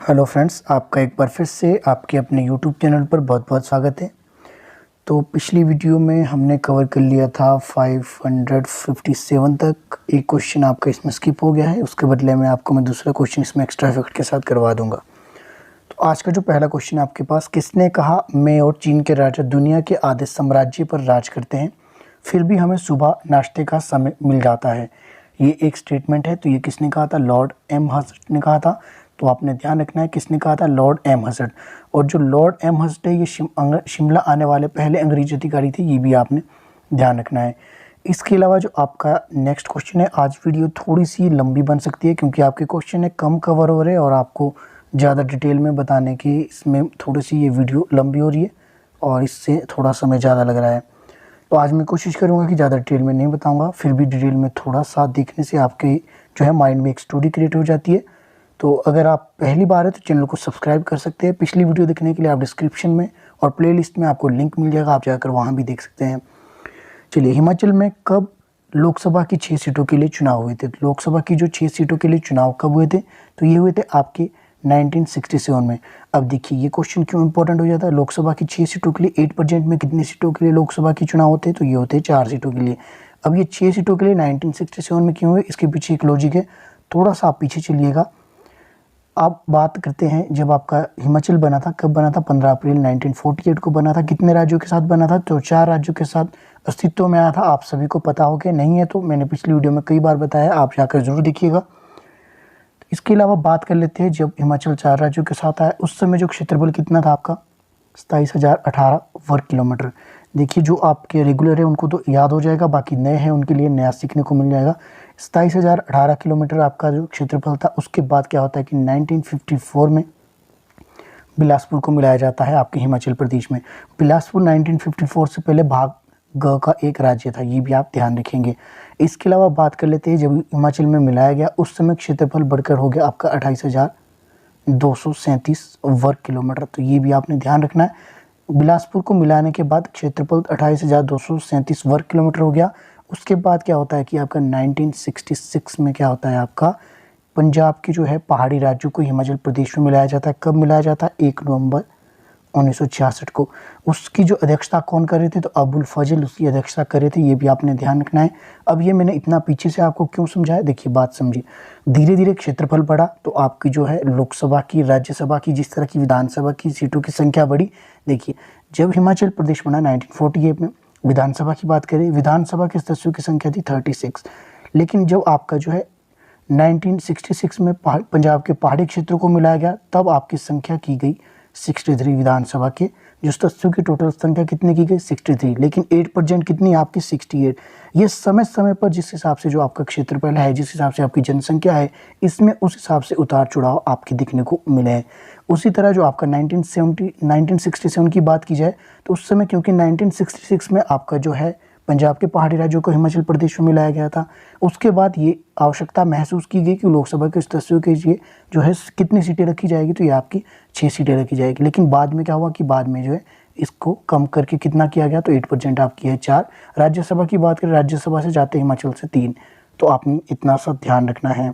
Hello friends, आपका एक बार फिर से आपके अपने यूट्यूब चैनल पर बहुत बहुत स्वागत है। तो पिछली वीडियो में हमने कवर कर लिया था 557 तक। एक क्वेश्चन आपका इसमें स्किप हो गया है, उसके बदले में आपको मैं दूसरा क्वेश्चन इसमें एक्स्ट्रा इफेक्ट के साथ करवा दूंगा। तो आज का जो पहला क्वेश्चन आपके पास, किसने कहा मैं और चीन के राजा दुनिया के आधे साम्राज्य पर राज करते हैं, फिर भी हमें सुबह नाश्ते का समय मिल जाता है। ये एक स्टेटमेंट है। तो ये किसने कहा था? लॉर्ड एम हजर्ट ने कहा था। तो आपने ध्यान रखना है किसने कहा था? Lord Amherst. और जो लॉर्ड एम हजर्ट है ये शिमला आने वाले पहले अंग्रेज अधिकारी थे, ये भी आपने ध्यान रखना है। इसके अलावा जो आपका नेक्स्ट क्वेश्चन है, आज वीडियो थोड़ी सी लंबी बन सकती है क्योंकि आपके क्वेश्चन है कम कवर हो रहे हैं और आपको ज़्यादा डिटेल में बताने की इसमें थोड़ी सी ये वीडियो लंबी हो रही है और इससे थोड़ा समय ज़्यादा लग रहा है। तो आज मैं कोशिश करूँगा कि ज़्यादा डिटेल में नहीं बताऊँगा, फिर भी डिटेल में थोड़ा सा देखने से आपके जो है माइंड में एक स्टोरी क्रिएट हो जाती है। तो अगर आप पहली बार है तो चैनल को सब्सक्राइब कर सकते हैं। पिछली वीडियो देखने के लिए आप डिस्क्रिप्शन में और प्लेलिस्ट में आपको लिंक मिल जाएगा, आप जाकर वहाँ भी देख सकते हैं। चलिए, हिमाचल में कब लोकसभा की 6 सीटों के लिए चुनाव हुए थे? तो लोकसभा की जो 6 सीटों के लिए चुनाव कब हुए थे? तो ये हुए थे आपके 1967 में। अब देखिए ये क्वेश्चन क्यों इंपॉर्टेंट हो जाता है। लोकसभा की 6 सीटों के लिए 8% में कितनी सीटों के लिए लोकसभा की चुनाव होते हैं? तो ये होते हैं 4 सीटों के लिए। अब ये 6 सीटों के लिए 1967 में क्यों हुए, इसके पीछे एक लॉजिक है। थोड़ा सा आप पीछे चलिएगा। आप बात करते हैं जब आपका हिमाचल बना था, कब बना था? 15 अप्रैल 1948 को बना था। कितने राज्यों के साथ बना था? तो 4 राज्यों के साथ अस्तित्व में आया था। आप सभी को पता हो, कि नहीं है तो मैंने पिछली वीडियो में कई बार बताया, आप जाकर जरूर देखिएगा। इसके अलावा बात कर लेते हैं जब हिमाचल 4 राज्यों के साथ आया, उस समय जो क्षेत्रफल कितना था आपका? 27,018 वर्ग किलोमीटर। देखिए जो आपके रेगुलर है उनको तो याद हो जाएगा, बाकी नए हैं उनके लिए नया सीखने को मिल जाएगा। 27,018 किलोमीटर आपका जो क्षेत्रफल था। उसके बाद क्या होता है कि 1954 में बिलासपुर को मिलाया जाता है आपके हिमाचल प्रदेश में। बिलासपुर 1954 से पहले भाग ग का एक राज्य था, ये भी आप ध्यान रखेंगे। इसके अलावा बात कर लेते हैं जब हिमाचल में मिलाया गया उस समय क्षेत्रफल बढ़कर हो गया आपका 28,237 वर्ग किलोमीटर। तो ये भी आपने ध्यान रखना है। बिलासपुर को मिलाने के बाद क्षेत्रफल 28,237 वर्ग किलोमीटर हो गया। उसके बाद क्या होता है कि आपका 1966 में क्या होता है, आपका पंजाब के जो है पहाड़ी राज्यों को हिमाचल प्रदेश में मिलाया जाता है। कब मिलाया जाता है? 1 नवंबर 1966 को। उसकी जो अध्यक्षता कौन कर रहे थे? तो अबुल फजल उसकी अध्यक्षता कर रहे थे, ये भी आपने ध्यान रखना है। अब ये मैंने इतना पीछे से आपको क्यों समझाया, देखिए बात समझिए। धीरे धीरे क्षेत्रफल बढ़ा तो आपकी जो है लोकसभा की, राज्यसभा की, जिस तरह की विधानसभा की सीटों की संख्या बढ़ी। देखिए जब हिमाचल प्रदेश बना 1948 में, विधानसभा की बात करें, विधानसभा के सदस्यों की संख्या थी 36। लेकिन जब आपका जो है 1966 में पंजाब के पहाड़ी क्षेत्रों को मिलाया गया, तब आपकी संख्या की गई 63। विधानसभा के जो सदस्यों की टोटल संख्या कितनी की गई? 63। लेकिन 8% कितनी? आपकी 68। ये समय समय पर जिस हिसाब से जो आपका क्षेत्रफल है, जिस हिसाब से आपकी जनसंख्या है, इसमें उस हिसाब से उतार चढ़ाव आपके दिखने को मिले हैं। उसी तरह जो आपका 1967 की बात की जाए तो उस समय, क्योंकि 1966 में आपका जो है पंजाब के पहाड़ी राज्यों को हिमाचल प्रदेश में मिलाया गया था, उसके बाद ये आवश्यकता महसूस की गई कि लोकसभा के सदस्यों के लिए जो है कितनी सीटें रखी जाएगी? तो ये आपकी 6 सीटें रखी जाएगी। लेकिन बाद में क्या हुआ कि बाद में जो है इसको कम करके कितना किया गया? तो 8% आपकी है 4। राज्यसभा की बात करें, राज्यसभा से जाते हिमाचल से 3। तो आपने इतना सा ध्यान रखना है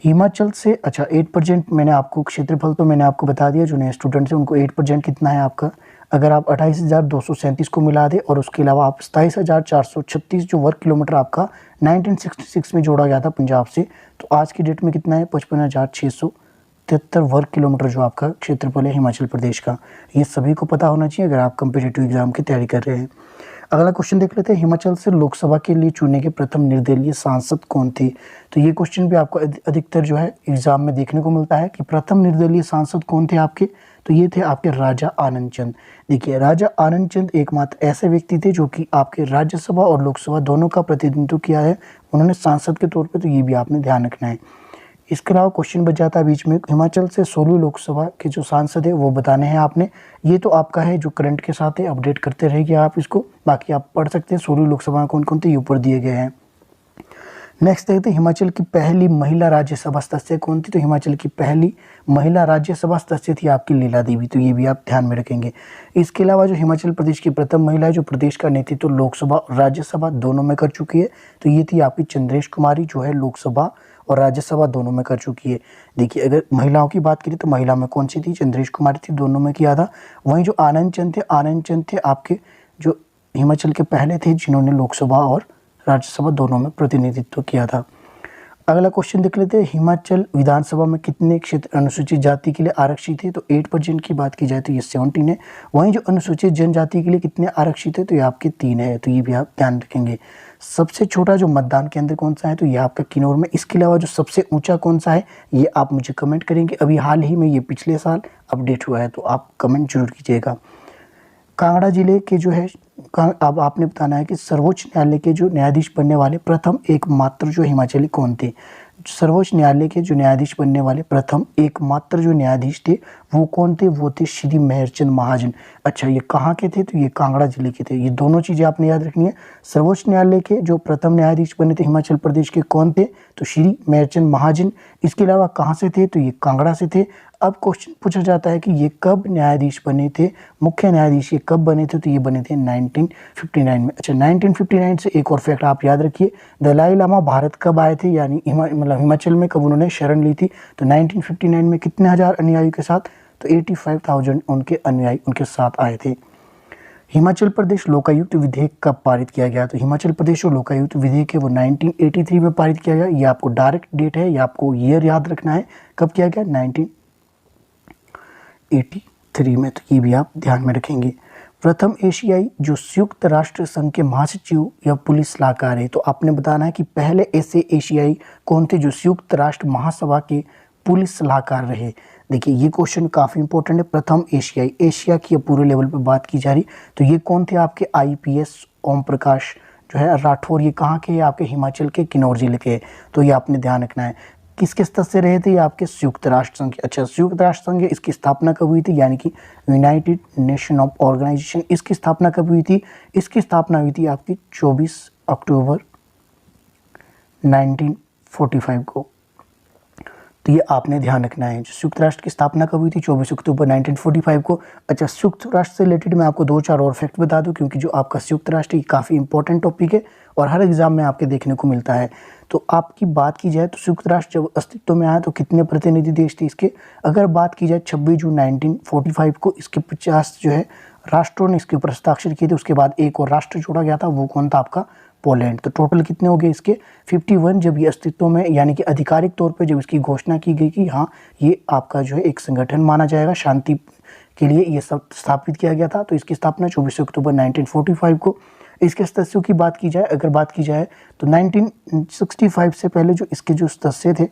हिमाचल से। अच्छा 8% मैंने आपको, क्षेत्रफल तो मैंने आपको बता दिया, जो नए स्टूडेंट्स हैं उनको 8% कितना है आपका? अगर आप 28,237 को मिला दें और उसके अलावा आप 27,436 जो वर्ग किलोमीटर आपका 1966 में जोड़ा गया था पंजाब से, तो आज की डेट में कितना है? 55,673 वर्ग किलोमीटर जो आपका क्षेत्रफल है हिमाचल प्रदेश का। ये सभी को पता होना चाहिए अगर आप कम्पिटिटिव एग्जाम की तैयारी कर रहे हैं। अगला क्वेश्चन देख लेते हैं, हिमाचल से लोकसभा के लिए चुने गए प्रथम निर्दलीय सांसद कौन थे? तो ये क्वेश्चन भी आपको अधिकतर जो है एग्जाम में देखने को मिलता है कि प्रथम निर्दलीय सांसद कौन थे आपके? तो ये थे आपके राजा आनंद चंद। देखिए राजा आनंद चंद एकमात्र ऐसे व्यक्ति थे जो कि आपके राज्यसभा और लोकसभा दोनों का प्रतिनिधित्व किया है उन्होंने सांसद के तौर पर। तो ये भी आपने ध्यान रखना है। इसके अलावा क्वेश्चन बच जाता है बीच में, हिमाचल से 16 लोकसभा के जो सांसद है वो बताने हैं आपने। ये तो आपका है जो करंट के साथ है, अपडेट करते रहेंगे आप इसको, बाकी आप पढ़ सकते हैं 16 लोकसभा कौन कौन थे, ये ऊपर दिए गए हैं। नेक्स्ट देखते हैं, हिमाचल की पहली महिला राज्यसभा सदस्य कौन थी? तो हिमाचल की पहली महिला राज्यसभा सदस्य थी आपकी लीला देवी। तो ये भी आप ध्यान में रखेंगे। इसके अलावा जो हिमाचल प्रदेश की प्रथम महिला है जो प्रदेश का नेतृत्व तो लोकसभा और राज्यसभा दोनों में कर चुकी है, तो ये थी आपकी चंद्रेश कुमारी, जो है लोकसभा और राज्यसभा दोनों में कर चुकी है। देखिए अगर महिलाओं की बात करें तो महिला में कौन सी थी, चंद्रेश कुमारी थी, दोनों में किया था। वहीं जो आनंद चंद थे आपके जो हिमाचल के पहले थे जिन्होंने लोकसभा और राज्यसभा दोनों में प्रतिनिधित्व किया था। अगला क्वेश्चन देख लेते हैं, हिमाचल विधानसभा में कितने क्षेत्र अनुसूचित जाति के लिए आरक्षित है, तो 8% की बात की जाए तो ये 17 है। वहीं जो अनुसूचित जनजाति के लिए कितने आरक्षित है, तो ये आपके 3 है, तो ये भी आप ध्यान रखेंगे। सबसे छोटा जो मतदान केंद्र कौन सा है, तो ये आपका किन्नौर में। इसके अलावा जो सबसे ऊंचा कौन सा है, ये आप मुझे कमेंट करेंगे। अभी हाल ही में ये पिछले साल अपडेट हुआ है, तो आप कमेंट जरूर कीजिएगा। कांगड़ा जिले के जो है, अब आपने बताना है कि सर्वोच्च न्यायालय के जो न्यायाधीश बनने वाले प्रथम एकमात्र जो हिमाचली कौन थे। सर्वोच्च न्यायालय के जो न्यायाधीश बनने वाले प्रथम एकमात्र जो न्यायाधीश थे वो कौन थे, वो थे श्री मेहरचंद महाजन। अच्छा ये कहाँ के थे, तो ये कांगड़ा जिले के थे। ये दोनों चीज़ें आपने याद रखनी है। सर्वोच्च न्यायालय के जो प्रथम न्यायाधीश बने थे हिमाचल प्रदेश के कौन थे, तो श्री मेहरचंद महाजन। इसके अलावा कहाँ से थे, तो ये कांगड़ा से थे। अब क्वेश्चन पूछा जाता है कि ये कब न्यायाधीश बने थे, मुख्य न्यायाधीश ये कब बने थे, तो ये बने थे 1959 में। अच्छा 1959 से एक और फैक्ट आप याद रखिए, दलाई लामा भारत कब आए थे, यानी हिमाचल में कब उन्होंने शरण ली थी, तो 1959 में कितने हजार अनुयायियों के साथ, तो 85,000 उनके अनुयायी उनके साथ आए थे। हिमाचल प्रदेश लोकायुक्त विधेयक कब पारित किया गया, तो हिमाचल प्रदेश जो लोकायुक्त विधेयक है वो 1983 में पारित किया गया। ये आपको डायरेक्ट डेट है, ये आपको ईयर याद रखना है कब किया गया, 1983 में, तो ये भी आप ध्यान में रखेंगे। प्रथम एशियाई जो संयुक्त राष्ट्र संघ के महासचिव या पुलिस सलाहकार है, तो आपने बताना है कि पहले ऐसे एशियाई कौन थे जो संयुक्त राष्ट्र महासभा के पुलिस सलाहकार रहे। देखिए ये क्वेश्चन काफ़ी इंपॉर्टेंट है। प्रथम एशियाई, एशिया की पूरे लेवल पे बात की जा रही, तो ये कौन थे, आपके IPS ओम प्रकाश जो है राठौर। ये कहाँ के, आपके हिमाचल के किन्नौर जिले के, तो ये आपने ध्यान रखना है। किसके स्तर से रहे थे, ये आपके संयुक्त राष्ट्र संघ। अच्छा संयुक्त राष्ट्र संघ इसकी स्थापना कब हुई थी, यानी कि यूनाइटेड नेशन ऑफ ऑर्गेनाइजेशन, इसकी स्थापना कब हुई थी, इसकी स्थापना हुई थी आपकी 24 अक्टूबर 1945 को। तो ये आपने ध्यान रखना है, जो संयुक्त राष्ट्र की स्थापना कब हुई थी, 24 अक्टूबर 1945 को। अच्छा संयुक्त राष्ट्र से रिलेटेड मैं आपको 2-4 और फैक्ट बता दूं, क्योंकि जो आपका संयुक्त राष्ट्र काफ़ी इंपॉर्टेंट टॉपिक है और हर एग्जाम में आपके देखने को मिलता है। तो आपकी बात की जाए तो संयुक्त राष्ट्र जब अस्तित्व में आया तो कितने प्रतिनिधि देश थे इसके, अगर बात की जाए 26 जून 1945 को इसके 50 जो है राष्ट्रों ने इसके ऊपर हस्ताक्षर किए थे। उसके बाद एक और राष्ट्र जोड़ा गया था, वो कौन था, आपका पोलैंड। तो टोटल कितने हो गए इसके 51, जब ये अस्तित्व में यानी कि आधिकारिक तौर पे जब इसकी घोषणा की गई कि हाँ ये आपका जो है एक संगठन माना जाएगा, शांति के लिए ये सब स्थापित किया गया था। तो इसकी स्थापना 24 अक्टूबर 1945 को। इसके सदस्यों की बात की जाए, अगर बात की जाए तो 1965 से पहले जो इसके जो सदस्य थे,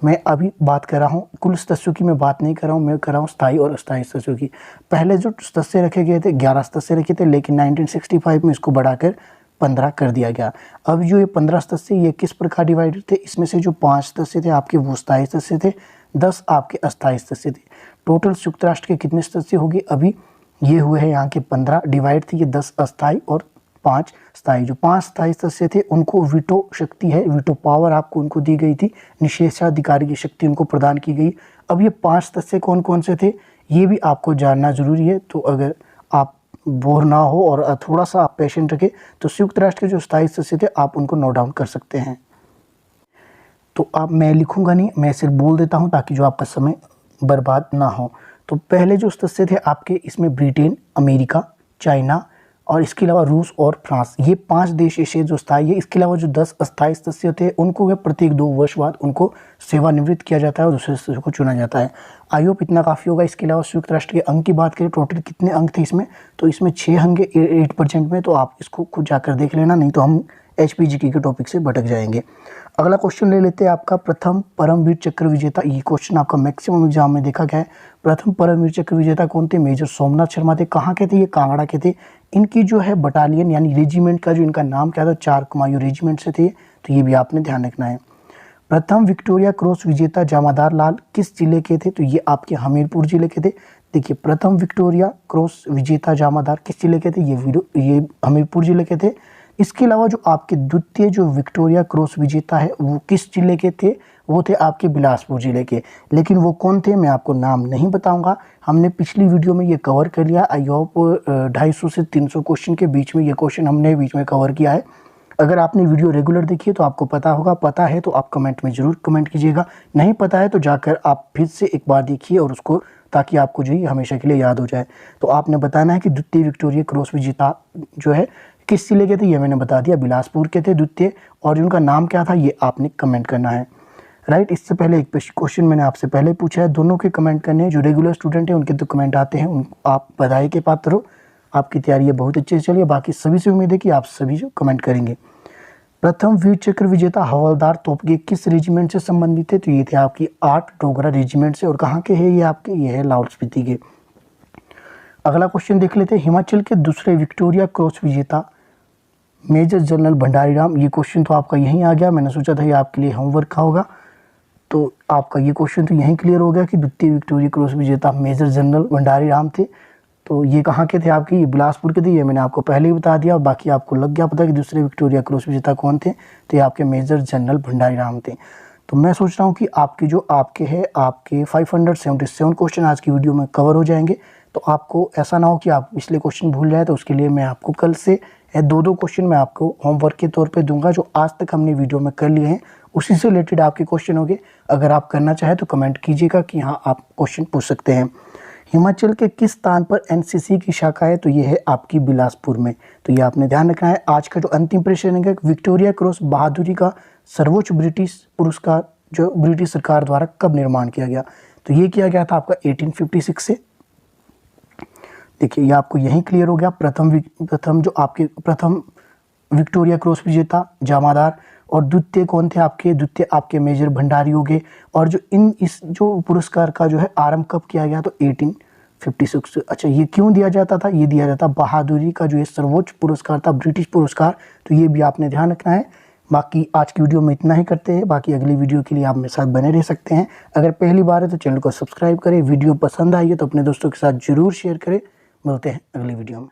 मैं अभी बात कर रहा हूँ कुल सदस्यों की, मैं बात नहीं कर रहा हूँ, मैं कर रहा हूँ स्थायी और अस्थायी सदस्यों की। पहले जो सदस्य रखे गए थे 11 सदस्य रखे थे, लेकिन 1965 में इसको बढ़ाकर 15 कर दिया गया। अब जो ये 15 सदस्य ये किस प्रकार डिवाइडेड थे, इसमें से जो 5 सदस्य थे आपके वो स्थायी सदस्य थे, 10 आपके अस्थायी सदस्य थे। टोटल संयुक्त राष्ट्र के कितने सदस्य हो गए, अभी ये हुए हैं यहाँ के 15 डिवाइड थे, ये 10 अस्थायी और 5 स्थायी। जो 5 स्थायी सदस्य थे उनको वीटो शक्ति है, वीटो पावर आपको उनको दी गई थी, निषेधाधिकारी की शक्ति उनको प्रदान की गई। अब ये 5 सदस्य कौन कौन से थे ये भी आपको जानना जरूरी है। तो अगर आप बोर ना हो और थोड़ा सा आप पेशेंट रखें तो संयुक्त राष्ट्र के जो स्थायी सदस्य थे आप उनको नोट डाउन कर सकते हैं। तो आप, मैं लिखूंगा नहीं, मैं सिर्फ बोल देता हूं ताकि जो आपका समय बर्बाद ना हो। तो पहले जो सदस्य थे आपके इसमें ब्रिटेन, अमेरिका, चाइना और इसके अलावा रूस और फ्रांस, ये 5 देश एशिया जो स्थायी है। इसके अलावा जो 10 अस्थायी सदस्य थे उनको प्रत्येक 2 वर्ष बाद उनको सेवानिवृत्त किया जाता है और दूसरे सदस्य को चुना जाता है। आई होप इतना काफ़ी होगा। इसके अलावा संयुक्त राष्ट्र के अंक की बात करें, टोटल कितने अंक थे इसमें, तो इसमें 6 अंक 8% में, तो आप इसको खुद जाकर देख लेना, नहीं तो हम HPGK के टॉपिक से भटक जाएंगे। अगला क्वेश्चन ले लेते हैं आपका, प्रथम परमवीर चक्र विजेता। ये क्वेश्चन आपका मैक्सिमम एग्जाम में देखा गया है। प्रथम परमवीर चक्र विजेता कौन थे, मेजर सोमनाथ शर्मा थे। कहाँ के थे, ये कांगड़ा के थे। इनकी जो है बटालियन यानी रेजिमेंट का जो इनका नाम क्या था, 4 कुमायूं रेजिमेंट से थे, तो ये भी आपने ध्यान रखना है। प्रथम विक्टोरिया क्रॉस विजेता जामादार लाल किस जिले के थे, तो ये आपके हमीरपुर जिले के थे। देखिए प्रथम विक्टोरिया क्रॉस विजेता जामादार किस जिले के थे, ये हमीरपुर जिले के थे। इसके अलावा जो आपके द्वितीय जो विक्टोरिया क्रॉस विजेता है वो किस जिले के थे, वो थे आपके बिलासपुर जिले के। लेकिन वो कौन थे मैं आपको नाम नहीं बताऊंगा, हमने पिछली वीडियो में ये कवर कर लिया। आई होप 250 से 300 क्वेश्चन के बीच में ये क्वेश्चन हमने बीच में कवर किया है। अगर आपने वीडियो रेगुलर देखी है तो आपको पता होगा, पता है तो आप कमेंट में ज़रूर कमेंट कीजिएगा, नहीं पता है तो जाकर आप फिर से एक बार देखिए और उसको, ताकि आपको जो है हमेशा के लिए याद हो जाए। तो आपने बताना है कि द्वितीय विक्टोरिया क्रॉस विजेता जो है किस जिले के थे, ये मैंने बता दिया, बिलासपुर के थे द्वितीय, और उनका नाम क्या था ये आपने कमेंट करना है। राइट, इससे पहले एक क्वेश्चन मैंने आपसे पहले पूछा है, दोनों के कमेंट करने हैं। जो रेगुलर स्टूडेंट हैं उनके तो कमेंट आते हैं, आप बधाई के पात्र हो, आपकी तैयारी बहुत अच्छी चली है। बाकी सभी से उम्मीद है कि आप सभी जो कमेंट करेंगे। प्रथम वीर चक्र विजेता हवलदार तोपगे किस रेजिमेंट से संबंधित है, तो ये थे आपकी 8 डोगरा रेजिमेंट से, और कहाँ के हैं ये आपके, ये है लाहौल स्पीति के। अगला क्वेश्चन देख लेते हैं, हिमाचल के दूसरे विक्टोरिया क्रॉस विजेता मेजर जनरल भंडारी राम, ये क्वेश्चन तो आपका यहीं आ गया, मैंने सोचा था ये आपके लिए होमवर्क का होगा, तो आपका ये क्वेश्चन तो यहीं क्लियर हो गया कि द्वितीय विक्टोरिया क्रॉस विजेता मेजर जनरल भंडारी राम थे। तो ये कहाँ के थे आपके, ये बिलासपुर के थे, ये मैंने आपको पहले ही बता दिया। बाकी आपको लग गया पता कि दूसरे विक्टोरिया क्रॉस विजेता कौन थे, तो ये आपके मेजर जनरल भंडारी राम थे। तो मैं सोच रहा हूँ कि आपके 577 क्वेश्चन आज की वीडियो में कवर हो जाएंगे। तो आपको ऐसा ना हो कि आप पिछले क्वेश्चन भूल जाए, तो उसके लिए मैं आपको कल से 2-2 क्वेश्चन मैं आपको होमवर्क के तौर पे दूंगा, जो आज तक हमने वीडियो में कर लिए हैं उसी से रिलेटेड आपके क्वेश्चन होंगे। अगर आप करना चाहें तो कमेंट कीजिएगा कि हाँ आप क्वेश्चन पूछ सकते हैं। हिमाचल के किस स्थान पर एनसीसी की शाखा है, तो ये है आपकी बिलासपुर में। तो ये आपने ध्यान रखना है। आज का जो अंतिम प्रश्न है, विक्टोरिया क्रॉस बहादुरी का सर्वोच्च ब्रिटिश पुरस्कार जो ब्रिटिश सरकार द्वारा कब निर्माण किया गया, तो ये किया गया था आपका 1856 से। देखिए ये आपको यहीं क्लियर हो गया। प्रथम विक्टोरिया क्रॉस विजेता जामादार, और द्वितीय कौन थे आपके, द्वितीय आपके मेजर भंडारी हो गए। और जो इस पुरस्कार का जो है आरंभ कब किया गया, तो 1856। अच्छा, ये क्यों दिया जाता था, ये दिया जाता बहादुरी का जो ये सर्वोच्च पुरस्कार था, ब्रिटिश पुरस्कार, तो ये भी आपने ध्यान रखना है। बाकी आज की वीडियो में इतना ही करते हैं, बाकी अगली वीडियो के लिए आप मेरे साथ बने रह सकते हैं। अगर पहली बार है तो चैनल को सब्सक्राइब करें, वीडियो पसंद आई है तो अपने दोस्तों के साथ जरूर शेयर करें। मिलते हैं अगली वीडियो में।